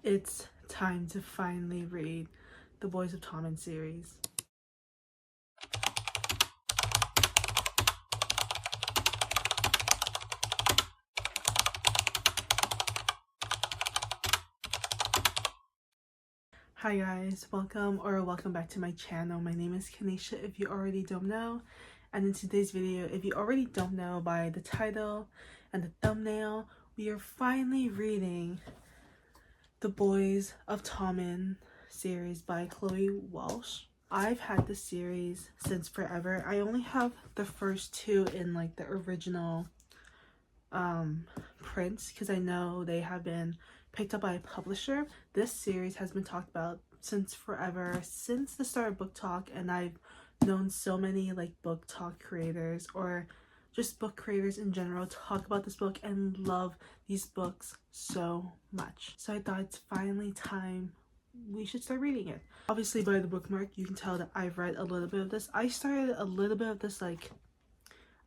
It's time to finally read the Boys of Tommen series. Hi guys, welcome back to my channel. My name is Kanisha if you already don't know, and in today's video, if you already don't know by the title and the thumbnail, we are finally reading the Boys of Tommen series by Chloe Walsh. I've had this series since forever. I only have the first two in like the original prints because I know they have been picked up by a publisher. This series has been talked about since forever, since the start of book talk, and I've known so many like book talk creators or just book creators in general talk about this book and love these books so much. So I thought it's finally time we should start reading it. Obviously by the bookmark you can tell that I've read a little bit of this. I started a little bit of this like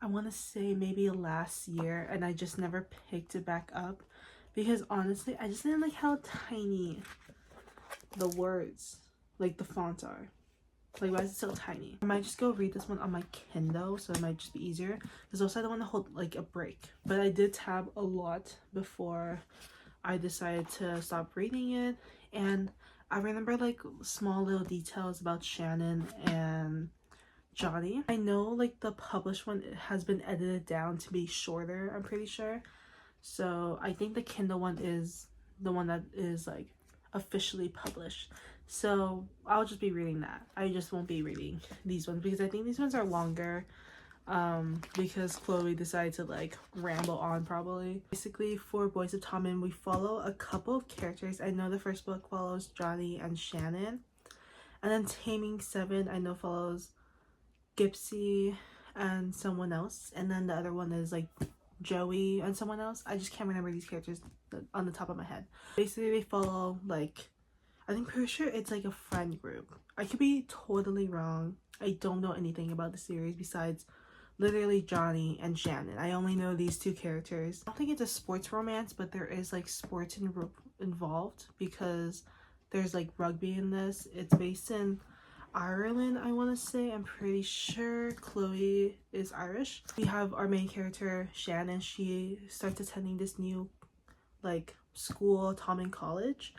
I want to say maybe last year, and I just never picked it back up because honestly I just didn't like how tiny the words, like the fonts are. Like, why is it so tiny? I might just go read this one on my Kindle, so it might just be easier because also I don't want to hold like a break. But I did tab a lot before I decided to stop reading it, and I remember like small little details about Shannon and Johnny. I know like the published one has been edited down to be shorter, I'm pretty sure. So I think the Kindle one is the one that is like officially published. So I'll just be reading that. I just won't be reading these ones because I think these ones are longer because Chloe decided to like ramble on probably. Basically for Boys of Tommen we follow a couple of characters. I know the first book follows Johnny and Shannon, and then Taming 7 I know follows Gypsy and someone else, and then the other one is like Joey and someone else. I just can't remember these characters on the top of my head. Basically they follow like, I think pretty sure it's like a friend group. I could be totally wrong. I don't know anything about the series besides literally Johnny and Shannon. I only know these two characters. I don't think it's a sports romance, but there is like sports involved because there's like rugby in this. It's based in Ireland, I want to say. I'm pretty sure Chloe is Irish. We have our main character Shannon. She starts attending this new like school, Tommen College,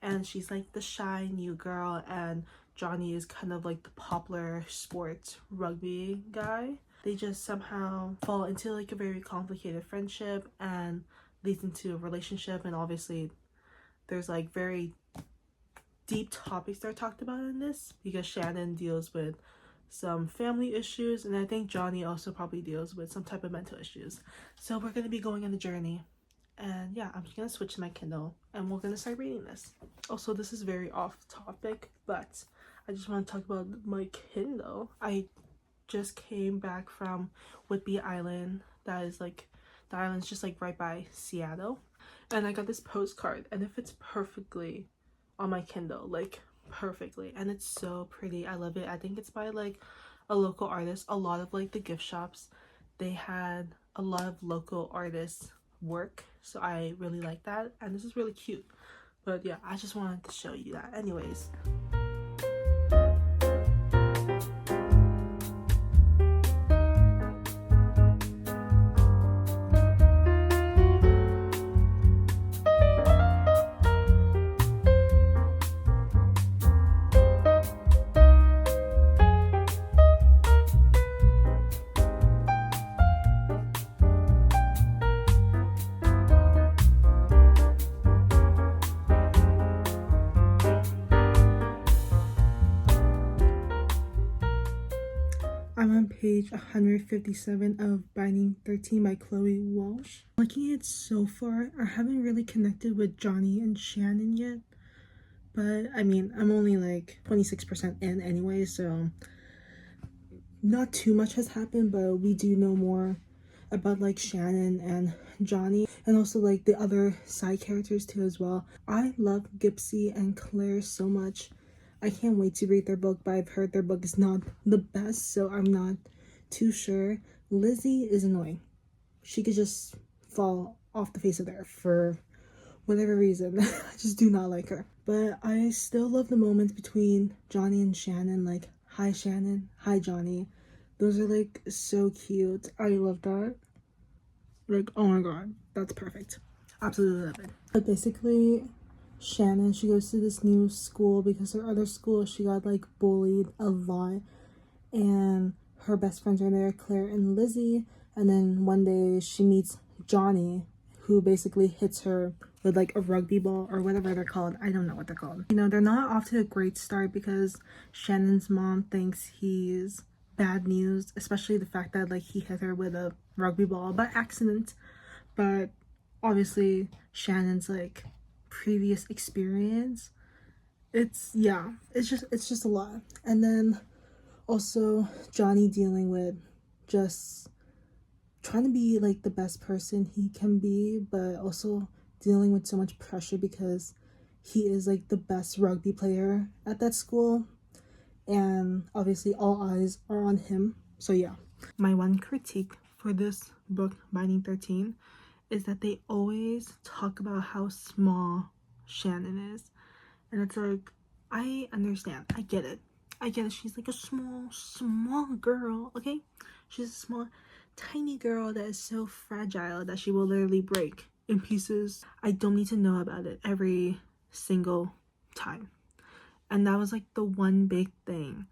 and she's like the shy new girl, and Johnny is kind of like the popular sports rugby guy. They just somehow fall into like a very complicated friendship and leads into a relationship, and obviously there's like very deep topics that are talked about in this because Shannon deals with some family issues, and I think Johnny also probably deals with some type of mental issues. So we're going to be going on a journey, and yeah, I'm just going to switch to my Kindle and we're going to start reading this. Also, this is very off topic, but I just want to talk about my Kindle. I just came back from Whidbey Island. That is like, the island's just like right by Seattle, and I got this postcard and it fits perfectly on my Kindle, like perfectly, and it's so pretty. I love it. I think it's by like a local artist. A lot of like the gift shops, they had a lot of local artists work, so I really like that, and this is really cute. But yeah, I just wanted to show you that. Anyways, I'm on page 157 of Binding 13 by Chloe Walsh. Looking at it so far, I haven't really connected with Johnny and Shannon yet, but I mean, I'm only like 26% in anyway, so not too much has happened, but we do know more about like Shannon and Johnny, and also like the other side characters too as well. I love Gypsy and Claire so much. I can't wait to read their book, but I've heard their book is not the best, so I'm not too sure. Lizzie is annoying. She could just fall off the face of the earth for whatever reason. I just do not like her. But I still love the moments between Johnny and Shannon, like, hi Shannon, hi Johnny. Those are like so cute. I love that. Like, oh my god, that's perfect. Absolutely love it. But basically, Shannon, she goes to this new school because her other school she got like bullied a lot, and her best friends are there, Claire and Lizzie. And then one day she meets Johnny, who basically hits her with like a rugby ball or whatever they're called. I don't know what they're called. You know, they're not off to a great start because Shannon's mom thinks he's bad news, especially the fact that like he hit her with a rugby ball by accident. But obviously Shannon's like previous experience, it's just a lot. And then also Johnny dealing with just trying to be like the best person he can be, but also dealing with so much pressure because he is like the best rugby player at that school, and obviously all eyes are on him. So yeah, my one critique for this book, Binding 13, is that they always talk about how small Shannon is. And it's like, I understand. I get it. She's like a small girl, okay? She's a small, tiny girl that is so fragile that she will literally break in pieces. I don't need to know about it every single time. And that was like the one big thing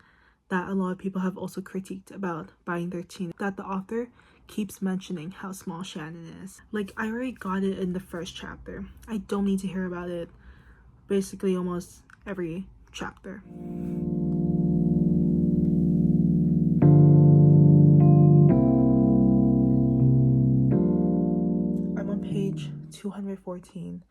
that a lot of people have also critiqued about Binding 13, that the author keeps mentioning how small Shannon is. Like, I already got it in the first chapter. I don't need to hear about it basically almost every chapter. I'm on page 214,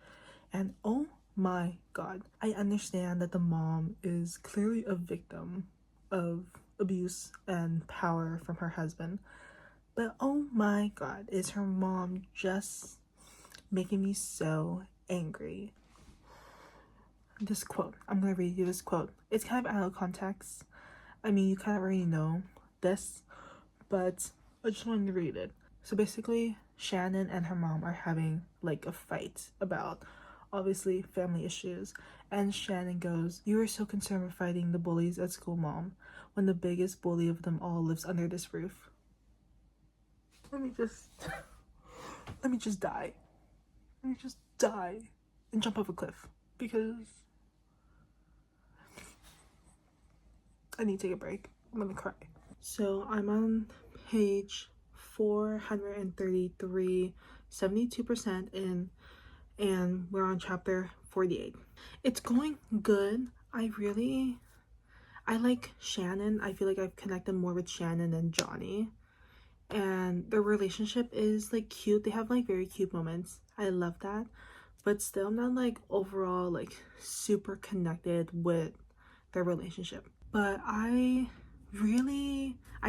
and oh my god, I understand that the mom is clearly a victim of abuse and power from her husband, but oh my god, is her mom just making me so angry. This quote, I'm gonna read you this quote. It's kind of out of context. I mean, you kind of already know this, but I just wanted to read it. So basically, Shannon and her mom are having like a fight about obviously family issues, and Shannon goes, "You are so concerned with fighting the bullies at school, Mom, when the biggest bully of them all lives under this roof." Let me just die. Let me just die and jump off a cliff because I need to take a break. I'm gonna cry. So I'm on page 433, 72% in, and we're on chapter 48. It's going good. I like Shannon. I feel like I've connected more with Shannon than Johnny, and their relationship is like cute. They have like very cute moments. I love that, but still I'm not like overall like super connected with their relationship. But I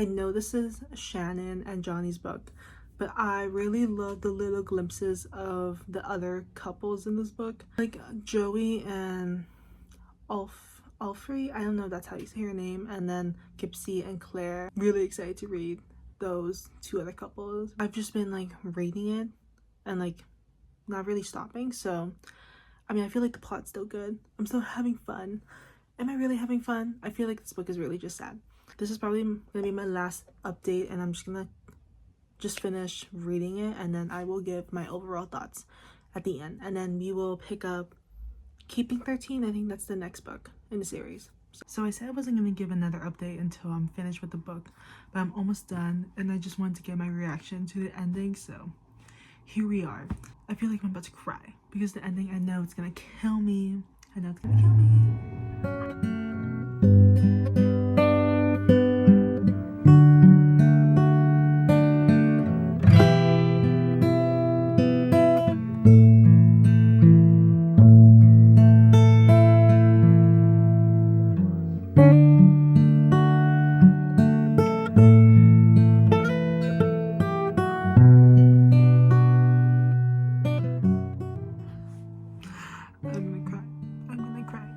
know this is Shannon and Johnny's book, but I really love the little glimpses of the other couples in this book, like Joey and Alfrey. I don't know if that's how you say her name, and then Gypsy and Claire. Really excited to read those two other couples. I've just been like reading it and like not really stopping, so I mean, I feel like the plot's still good. I'm still having fun. Am I really having fun? I feel like this book is really just sad. This is probably gonna be my last update, and I'm just gonna finish reading it, and then I will give my overall thoughts at the end, and then we will pick up Keeping 13. I think that's the next book in the series. So I said I wasn't gonna give another update until I'm finished with the book, but I'm almost done, and I just wanted to get my reaction to the ending, so here we are. I feel like I'm about to cry because the ending, I know it's gonna kill me. I know it's gonna kill me. I'm gonna cry.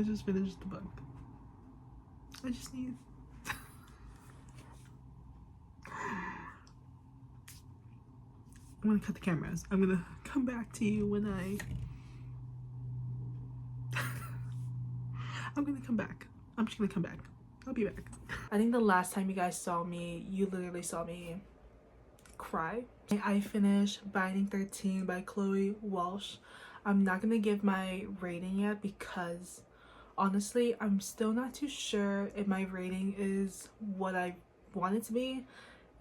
just finished the book. I just need I'm gonna cut the cameras. I'm gonna come back to you when I'm gonna come back. I'm just gonna come back. I'll be back. I think the last time you guys saw me, you literally saw me cry. I finished Binding 13 by Chloe Walsh. I'm not gonna give my rating yet because honestly, I'm still not too sure if my rating is what I want it to be.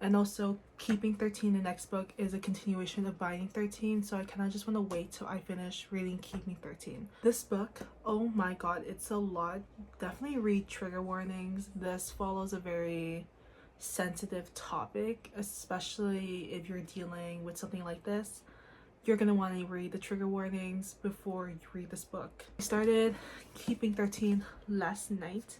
And also, Keeping 13, the next book, is a continuation of Binding 13, so I kind of just want to wait till I finish reading Keeping 13. This book, oh my god, it's a lot. Definitely read trigger warnings. This follows a very sensitive topic, especially if you're dealing with something like this. You're gonna want to read the trigger warnings before you read this book. I started Keeping 13 last night,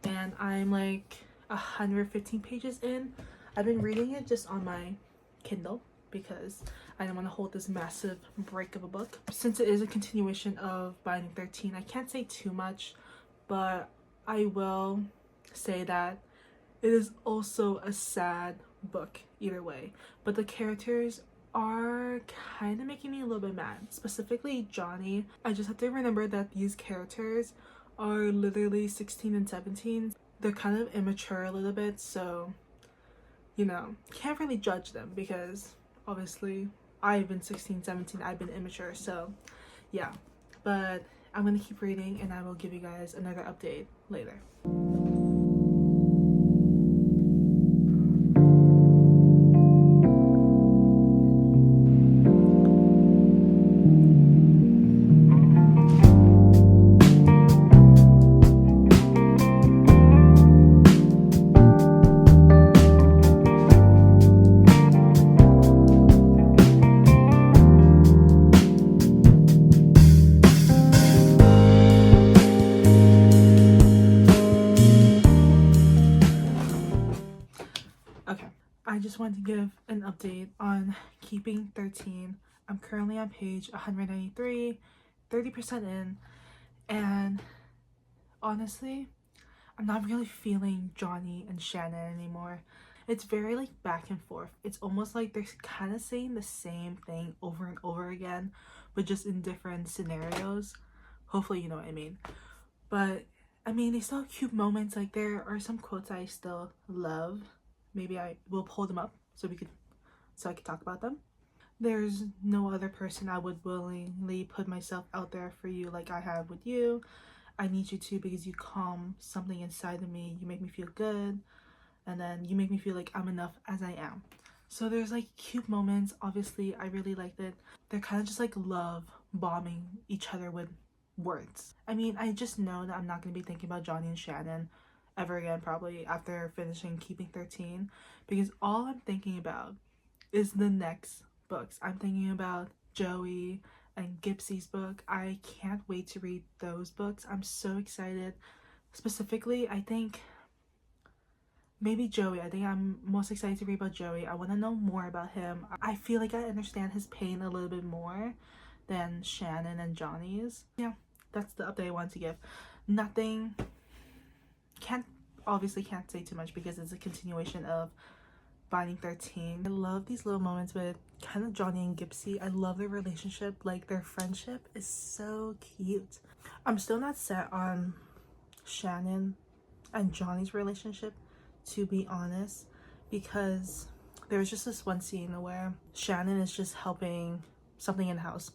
and I'm like 115 pages in. I've been reading it just on my Kindle because I didn't want to hold this massive break of a book. Since it is a continuation of Binding 13, I can't say too much, but I will say that it is also a sad book either way. But the characters are kind of making me a little bit mad. Specifically Johnny. I just have to remember that these characters are literally 16 and 17. They're kind of immature a little bit, so you know, can't really judge them because obviously I've been 16, 17, I've been immature, so yeah. But I'm gonna keep reading and I will give you guys another update later. Okay, I just wanted to give an update on Keeping 13. I'm currently on page 193, 30% in, and honestly, I'm not really feeling Johnny and Shannon anymore. It's very like back and forth. It's almost like they're kind of saying the same thing over and over again, but just in different scenarios. Hopefully you know what I mean. But I mean, they still have cute moments. Like there are some quotes I still love. Maybe I will pull them up so I could talk about them. There's no other person I would willingly put myself out there for you like I have with you. I need you to because you calm something inside of me. You make me feel good, and then you make me feel like I'm enough as I am. So there's like cute moments. Obviously I really liked it. They're kind of just like love bombing each other with words. I mean, I just know that I'm not going to be thinking about Johnny and Shannon ever again probably after finishing Keeping 13, because all I'm thinking about is the next books. I'm thinking about Joey and Gipsy's book. I can't wait to read those books. I'm so excited. Specifically, I think maybe Joey. I think I'm most excited to read about Joey. I want to know more about him. I feel like I understand his pain a little bit more than Shannon and Johnny's. Yeah, that's the update I wanted to give. Nothing, obviously can't say too much because it's a continuation of Binding 13. I love these little moments with kind of Johnny and Gipsy. I love their relationship. Like their friendship is so cute. I'm still not set on Shannon and Johnny's relationship, to be honest, because there's just this one scene where Shannon is just helping something in the house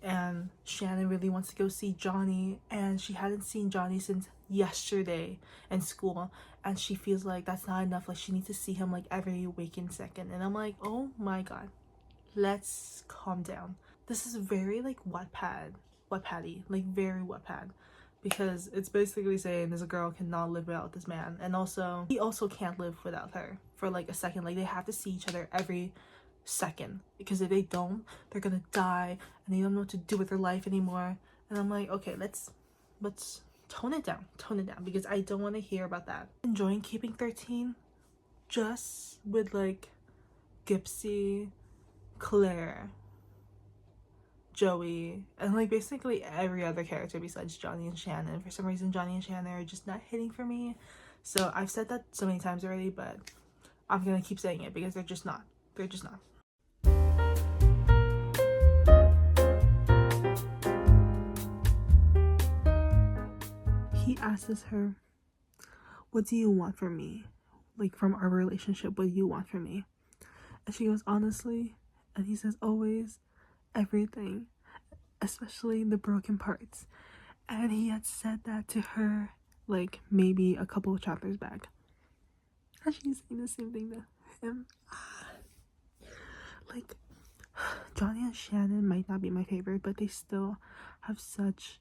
and Shannon really wants to go see Johnny, and she hadn't seen Johnny since yesterday in school, and she feels like that's not enough. Like she needs to see him like every waking second. And I'm like, oh my god, let's calm down. This is very like Wattpad-y, like very Wattpad, because it's basically saying this girl cannot live without this man, and also he also can't live without her for like a second. Like they have to see each other every second, because if they don't, they're gonna die and they don't know what to do with their life anymore. And I'm like, okay, let's tone it down, because I don't want to hear about that. Enjoying Keeping 13 just with like Gipsy, Claire, Joey, and like basically every other character besides Johnny and Shannon. For some reason, Johnny and Shannon are just not hitting for me. So I've said that so many times already, but I'm gonna keep saying it because they're just not. They're just not. He asks her, "What do you want from me? Like, from our relationship, what do you want from me?" And she goes, "Honestly," and he says, "Always, everything, especially the broken parts." And he had said that to her like maybe a couple of chapters back. And she's saying the same thing to him. Like, Johnny and Shannon might not be my favorite, but they still have such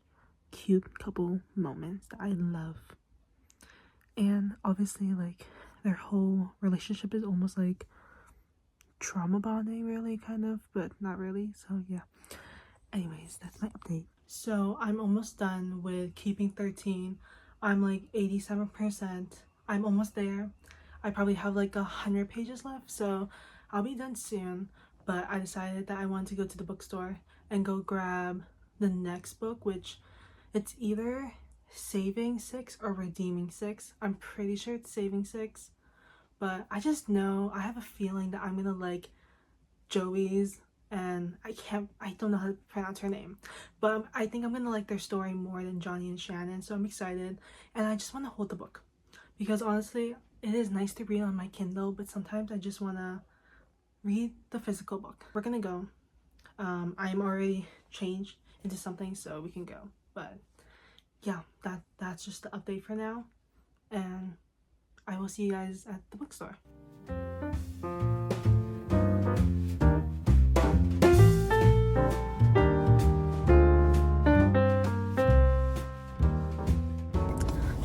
cute couple moments that I love. And obviously, like, their whole relationship is almost like trauma bonding, really, kind of, but not really. So yeah, anyways, that's my update. So I'm almost done with Keeping 13. I'm like 87%. I'm almost there. I probably have like 100 pages left, so I'll be done soon. But I decided that I wanted to go to the bookstore and go grab the next book, which it's either Saving 6 or Redeeming 6. I'm pretty sure it's Saving 6, but I just know, I have a feeling that I'm gonna like Joey's, and I don't know how to pronounce her name, but I think I'm gonna like their story more than Johnny and Shannon, so I'm excited. And I just want to hold the book because honestly, it is nice to read on my Kindle, but sometimes I just want to read the physical book. We're gonna go. I'm already changed into something, so we can go. But yeah, that's just the update for now, and I will see you guys at the bookstore.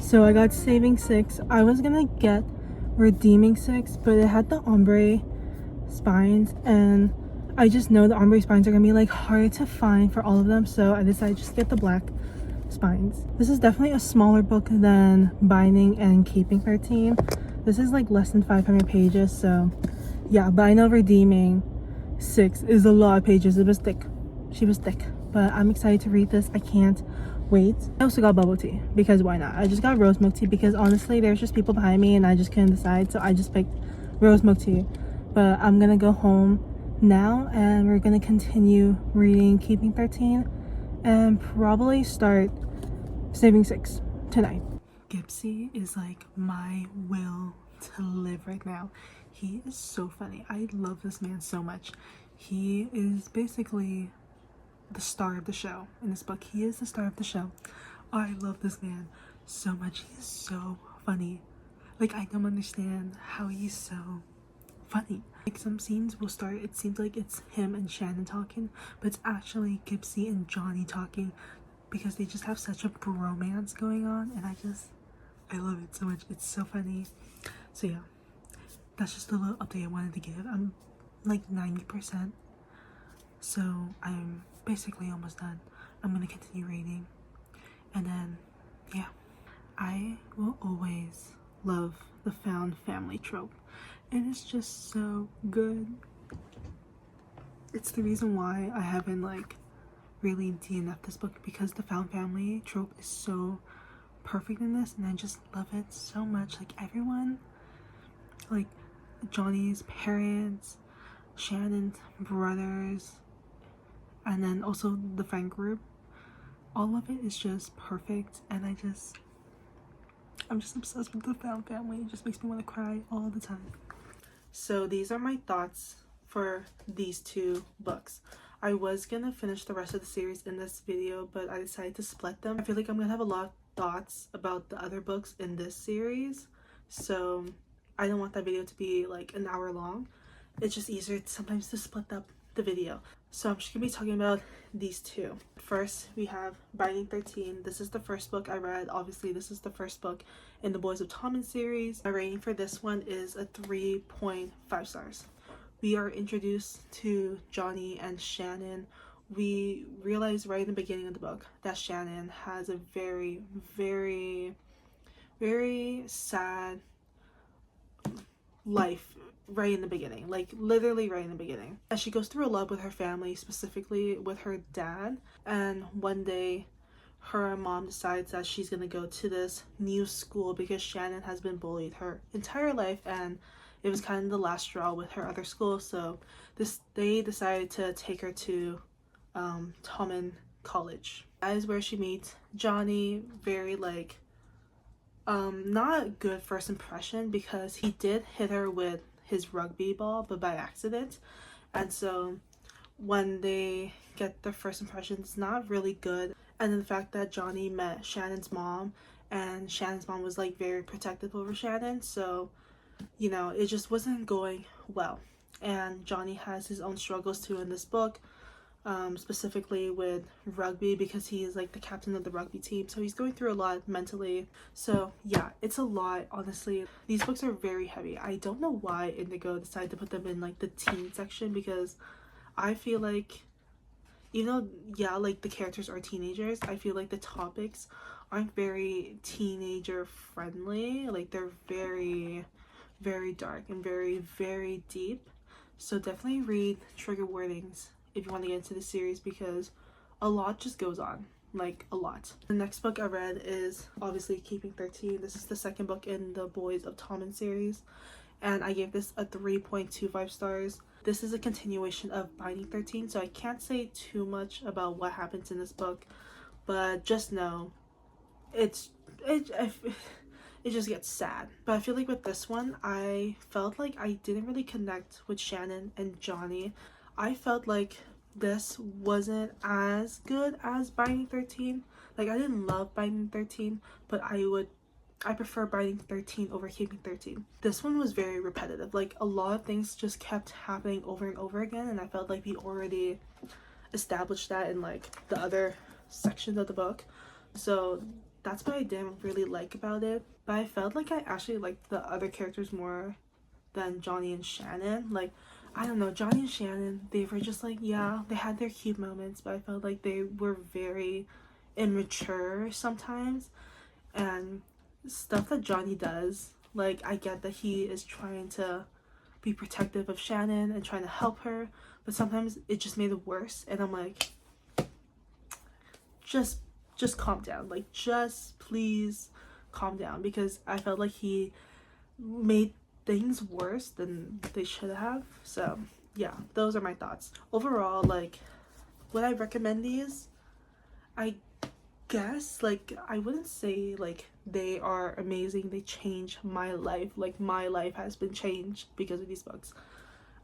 So I got Saving 6. I was gonna get Redeeming 6, but it had the ombre spines, and I just know the ombre spines are gonna be like hard to find for all of them, so I decided just to get the black spines. This is definitely a smaller book than Binding and Keeping 13. This is like less than 500 pages, so yeah, but I know Redeeming 6 is a lot of pages. It was thick. She was thick, but I'm excited to read this. I can't wait. I also got bubble tea because why not? I just got rose milk tea because honestly there's just people behind me and I just couldn't decide, so I just picked rose milk tea. But I'm gonna go home now and we're gonna continue reading Keeping 13 and probably start Saving 6 tonight. Gipsy is like my will to live right now. He is so funny. I love this man so much. He is basically the star of the show in this book. He is the star of the show. I love this man so much. He is so funny. Like, I don't understand how he's so funny. Like, some scenes will start, it seems like it's him and Shannon talking, but it's actually Gipsy and Johnny talking because they just have such a bromance going on, and I love it so much. It's so funny. So yeah, that's just a little update I wanted to give. I'm like 90%, so I'm basically almost done. I'm gonna continue reading, and then yeah, I will always love the found family trope. It is just so good. It's the reason why I haven't like really DNF'd this book, because the found family trope is so perfect in this, and I just love it so much. Like, everyone, like Johnny's parents, Shannon's brothers, and then also the friend group, all of it is just perfect, and I'm just obsessed with the found family. It just makes me want to cry all the time. So these are my thoughts for these two books. I was gonna finish the rest of the series in this video, but I decided to split them. I feel like I'm gonna have a lot of thoughts about the other books in this series, so I don't want that video to be like an hour long. It's just easier sometimes to split up the video. So I'm just gonna be talking about these two. First, we have Binding 13. This is the first book I read. Obviously, this is the first book in the Boys of Tommen series. My rating for this one is a 3.5 stars. We are introduced to Johnny and Shannon. We realize right in the beginning of the book that Shannon has a very, very, very sad life right in the beginning, like literally right in the beginning. And she goes through a lot with her family, specifically with her dad. And one day her mom decides that she's gonna go to this new school because Shannon has been bullied her entire life, and it was kind of the last straw with her other school. So they decided to take her to Tommen College. That is where she meets Johnny. Very like not good first impression, because he did hit her with his rugby ball, but by accident. And so when they get their first impressions, it's not really good. And then the fact that Johnny met Shannon's mom, and Shannon's mom was like very protective over Shannon, so you know, it just wasn't going well. And Johnny has his own struggles too in this book, specifically with rugby, because he is like the captain of the rugby team, so he's going through a lot mentally. So yeah, it's a lot, honestly. These books are very heavy. I don't know why Indigo decided to put them in like the teen section, because I feel like, even though yeah, like the characters are teenagers, I feel like the topics aren't very teenager friendly. Like they're very, very dark and very, very deep. So definitely read trigger warnings if you want to get into the series, because a lot just goes on, like a lot. The next book I read is obviously Keeping 13. This is the second book in the Boys of Tommen series, and I gave this a 3.25 stars. This is a continuation of Binding 13, so I can't say too much about what happens in this book, but just know it just gets sad. But I feel like with this one, I felt like I didn't really connect with Shannon and Johnny. I felt like this wasn't as good as Binding 13. Like I didn't love Binding 13, but I prefer Binding 13 over Keeping 13. This one was very repetitive. Like a lot of things just kept happening over and over again, and I felt like we already established that in like the other sections of the book. So that's what I didn't really like about it. But I felt like I actually liked the other characters more than Johnny and Shannon. Like, I don't know, Johnny and Shannon, they were just like, yeah, they had their cute moments, but I felt like they were very immature sometimes. And stuff that Johnny does, like, I get that he is trying to be protective of Shannon and trying to help her, but sometimes it just made it worse. And I'm like, just calm down. Like, just please calm down, because I felt like he made things worse than they should have. So yeah, those are my thoughts. Overall, like, would I recommend these? I guess, like, I wouldn't say like they are amazing, they changed my life. Like, my life has been changed because of these books.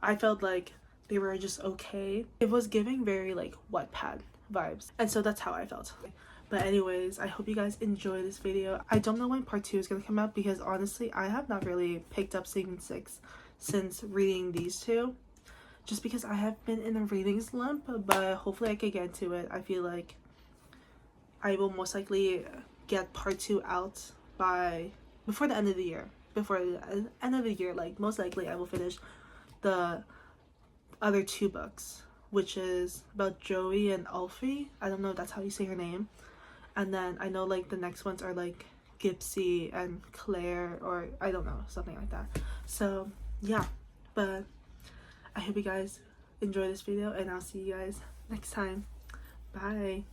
I felt like they were just okay. It was giving very like Wattpad vibes, and so that's how I felt. But anyways, I hope you guys enjoy this video. I don't know when part 2 is gonna come out, because honestly I have not really picked up season 6 since reading these two, just because I have been in a reading slump. But hopefully I can get into it. I feel like I will most likely get part 2 out before the end of the year. Before the end of the year, like, most likely I will finish the other 2 books, which is about Joey and Alfie. I don't know if that's how you say her name. And then I know like the next ones are like Gypsy and Claire, or I don't know, something like that. So yeah, but I hope you guys enjoy this video, and I'll see you guys next time. Bye.